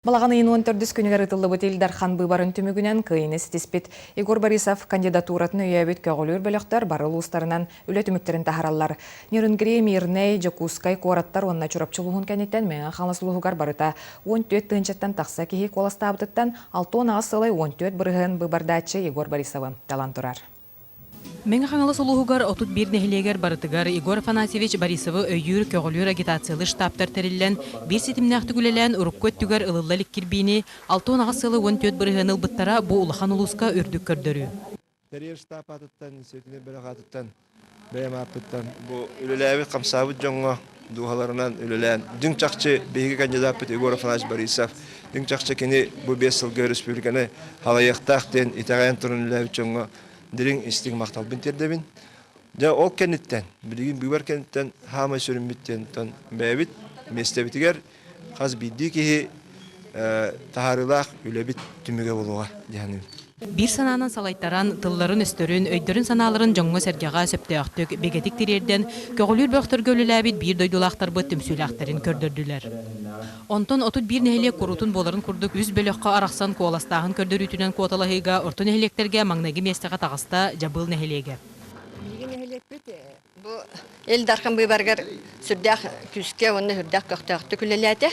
Балағаны 14 күнігер ұтылы бұт Илдархан бұбарын түмігінен күйініс теспет. Игор Борисов кандидатуратын өйәбет көғілер бөліқтер барыл ұстарынан үлі түміктерін тахаралар. Нерінгіре Мирней, Жакускай, Кораттар онына чұрапчылығын кәнеттен мәңі қаласылығығар барыта 14 тыңчаттан тақса кейі қоласта абдыттан 6 ағысылай 14 бұрығын бұбардачы Игор Борисовы талан тұрар. Мен хаңалы солуғығар отут бір нәхілегер барытыгар Игор Афанасьевич Борисовы өйір көғілер агитациялы штабтар тәрілілен бір сетімнәқті күлелен ұрыққөт түгер ылылалік кірбейіне 6 ағысылы 14 бұрығын ұлбыттара бұ ұлахан ұлысқа үрдік көрдірі. Тәрер штаб атыттан, сетіне бір ағатыттан, бәйім апыттан, бұ үліләві қамсабыт жоңға дұғаларынан үлілән. Дүң чақчы бейгі кандидат бұт Игор Афанасьевич Борисов. Дүң чақчы кені бұ 5 сылғы республиканы халайықтақтен итағайын тұрын үліләві жоңға дирин истиг мактал бинтердебин. Да ол кенеттен, билигин бигер кенеттен хама сүрүмбиттен тон бэбит местебитигер каз бидди ки тахарылах үлебит түмүгө болууга дияны. Bir sananın salaytaran, tılların üstörün, öydörün sanaların жоңго сәргеға сөптөқтік, бегетик тирерден, көғілер бөқтір көліләбит бір дойдулақтар бұт түмсүләқтерін көрдірділер. Онтон отут бір нәхелек құрутын боларын күрдік, үз бөліққа арақсан қоластағын көрдір үтінен қуаталығыға, орты нәхелектерге маңнағы местеға тағыста жабыл нәхелеге. Биги нәхелек бит, бу Илдархан быйбаргар сүрдәк күскә, онны хүрдәк көқтәқті күлеләді.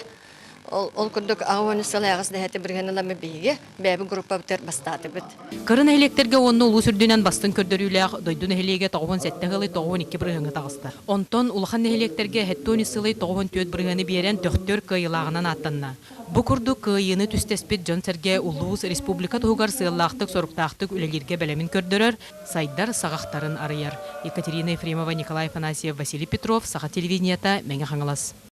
Ол күндік ағуаны салайғыз дәхеті біргенілі бігі, бәбі группа бітер бастады біт. Кырын әйлектерге онны ұлу сүрдінен бастын көрдіріләқ, дойдун әйлеге 97 ғылы 92 біргені тағысты. Онтон ұлған әйлектерге әттоны сылы 94 біргені берен 4 күйілағынан аттанна. Бұ күрді күйіні түстеспет Жон Серге Улуыз Республика тұғығар сыйлақтық, сорықтақтық үлелерге бәлемін көрдірір, сайдар сағақтарын арыяр. Екатерина Ефремова, Николай Афанасьев, Василий Петров, Саха телевидениета, Мәңі Хаңылас.